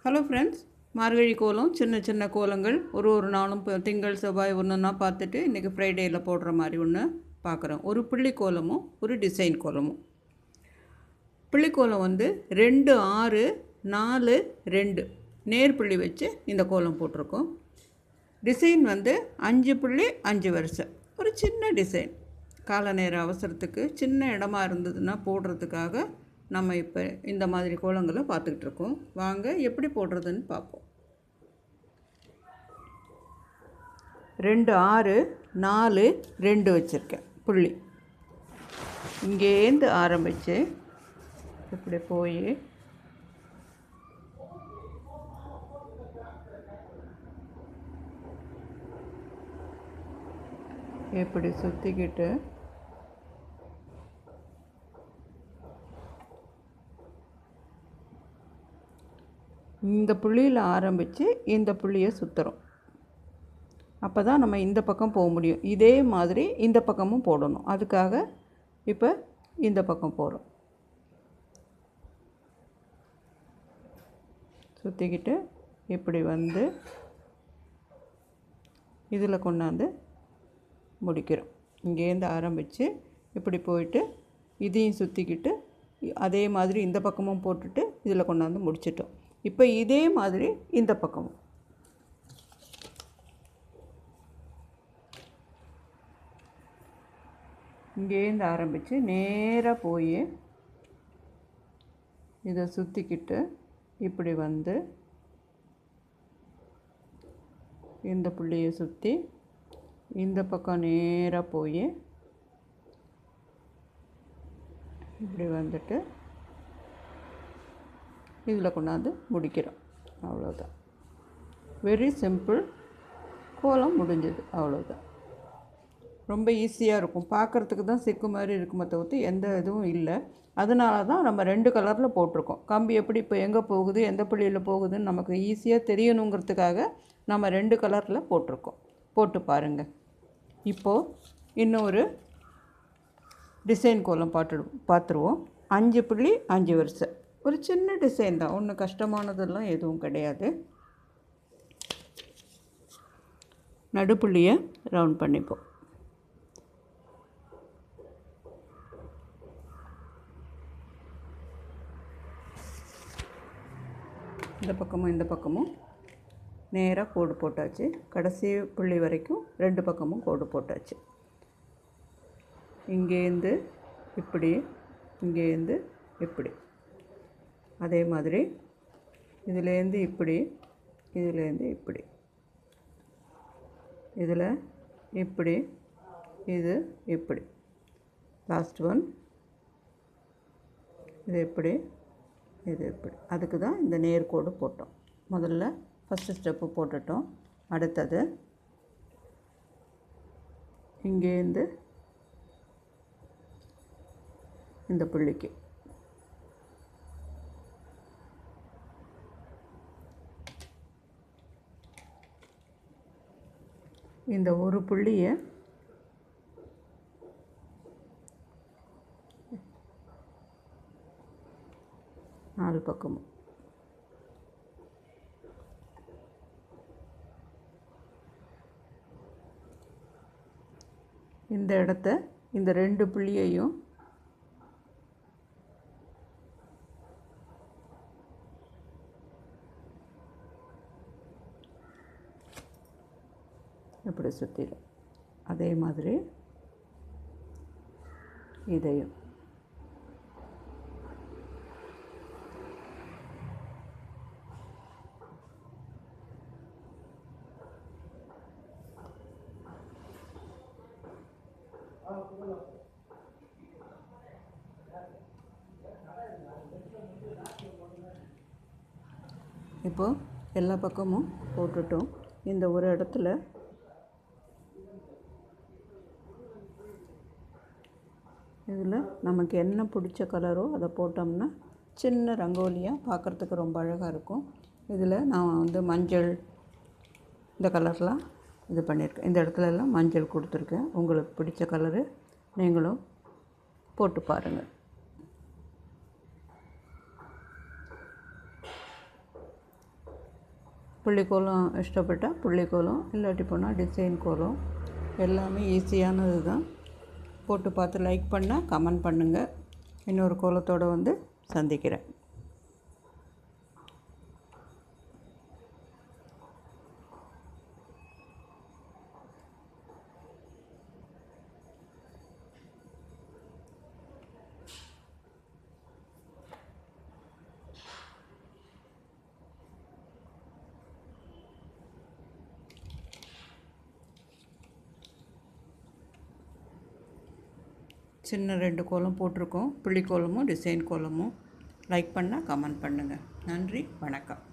Hello friends, மார்கழி கோலம் சின்ன சின்ன கோலங்கள் ஒரு நாளும் திங்கள் செவ்வாய் ஒன்றுன்னா பார்த்துட்டு இன்றைக்கி ஃப்ரைடேயில் போடுற மாதிரி ஒன்று பார்க்குறோம். ஒரு புள்ளி கோலமும் ஒரு டிசைன் கோலமும். புள்ளிக்கோலம் 2 6 4 2 நேர் புள்ளி வச்சு இந்த கோலம் போட்டிருக்கோம். டிசைன் 5 புள்ளி 5 வரிசை. ஒரு சின்ன டிசைன், கால நேர அவசரத்துக்கு சின்ன இடமா இருந்ததுன்னா போடுறதுக்காக நம்ம இப்போ இந்த மாதிரி கோலங்களை பார்த்துக்கிட்டு இருக்கோம். வாங்க எப்படி போடுறதுன்னு பார்ப்போம். 2 6 4 2 வச்சுருக்கேன் புள்ளி. இங்கேருந்து ஆரம்பித்து இப்படி போய் இப்படி சுற்றிக்கிட்டு இந்த புள்ளியில் ஆரம்பித்து இந்த புள்ளியை சுற்றுறோம். அப்போ தான் நம்ம இந்த பக்கம் போக முடியும். இதே மாதிரி இந்த பக்கமும் போடணும். அதுக்காக இப்போ இந்த பக்கம் போகிறோம். சுற்றிக்கிட்டு இப்படி இதில் கொண்டாந்து முடிக்கிறோம். இங்கேருந்து ஆரம்பித்து இப்படி போயிட்டு இதையும் சுற்றிக்கிட்டு அதே மாதிரி இந்த பக்கமும் போட்டுட்டு இதில் கொண்டாந்து முடிச்சிட்டோம். இப்போ இதே மாதிரி இந்த பக்கமும் இங்கேருந்து ஆரம்பித்து நேராக போய் இதை சுற்றிக்கிட்டு இப்படி இந்த புள்ளியை சுற்றி இந்த பக்கம் நேராக போய் இப்படி இதில் கொண்டாந்து முடிக்கிறோம். அவ்வளோதான். Very simple. கோலம் முடிஞ்சது. அவ்வளோதான். ரொம்ப ஈஸியாக இருக்கும். பார்க்குறதுக்கு தான் சிக்கு மாதிரி இருக்குமே தவிர்த்து எந்த இதுவும் இல்லை. அதனால தான் நம்ம 2 கலரில் போட்டிருக்கோம். கம்பி எப்படி இப்போ எங்கே போகுது, எந்த புள்ளியில் போகுதுன்னு நமக்கு ஈஸியாக தெரியணுங்கிறதுக்காக நம்ம 2 கலரில் போட்டிருக்கோம். போட்டு பாருங்கள். இப்போது இன்னொரு டிசைன் கோலம் பார்த்துருவோம். 5 புள்ளி 5 வரிசை. ஒரு சின்ன டிசைன் தான், ஒன்றும் கஷ்டமானதெல்லாம் எதுவும் கிடையாது. நடுப்புள்ளியை ரவுண்ட் பண்ணிப்போம். இந்த பக்கமும் இந்த பக்கமும் நேராக கோடு போட்டாச்சு. கடைசி புள்ளி வரைக்கும் 2 பக்கமும் கோடு போட்டாச்சு. இங்கேருந்து இப்படி, இங்கேருந்து இப்படி, அதே மாதிரி இதிலேருந்து இப்படி, இதிலேருந்து இப்படி, இதில் இப்படி, இது இப்படி, லாஸ்ட் ஒன் இது இப்படி, இது இப்படி. அதுக்கு தான் இந்த நேர்கோடு போட்டோம். முதல்ல ஃபஸ்ட்டு ஸ்டெப்பு போட்டுட்டோம். அடுத்தது இங்கேருந்து இந்த புள்ளிக்கு இந்த ஒரு புள்ளியை நாலு பக்கமும் இந்த இடத்த இந்த 2 புள்ளியையும் இப்படி சுற்றிடும். அதே மாதிரி இதையும் இப்போது எல்லா பக்கமும் போட்டுட்டோம். இந்த ஒரு இடத்துல இதில் நமக்கு என்ன பிடிச்ச கலரோ அதை போட்டோம்னா சின்ன ரங்கோலியாக பார்க்குறதுக்கு ரொம்ப அழகாக இருக்கும். இதில் நான் மஞ்சள் இந்த கலர்லாம் இது பண்ணியிருக்கேன். இந்த இடத்துலலாம் மஞ்சள் கொடுத்துருக்கேன். உங்களுக்கு பிடிச்ச கலரு நீங்களும் போட்டு பாருங்கள். புள்ளிக்கோலம் இஷ்டப்பட்டால் புள்ளிக்கோலம், இல்லாட்டி போனால் டிசைன் கோலம். எல்லாமே ஈஸியானது தான். போட்டு பார்த்து லைக் பண்ணால் கமெண்ட் பண்ணுங்கள். இன்னொரு கோலத்தோடு வந்து சந்திக்கிறேன். சின்ன 2 கோலம் போட்டிருக்கோம். புள்ளி கோலமும் டிசைன் கோலமும். லைக் பண்ணால் கமெண்ட் பண்ணுங்கள். நன்றி, வணக்கம்.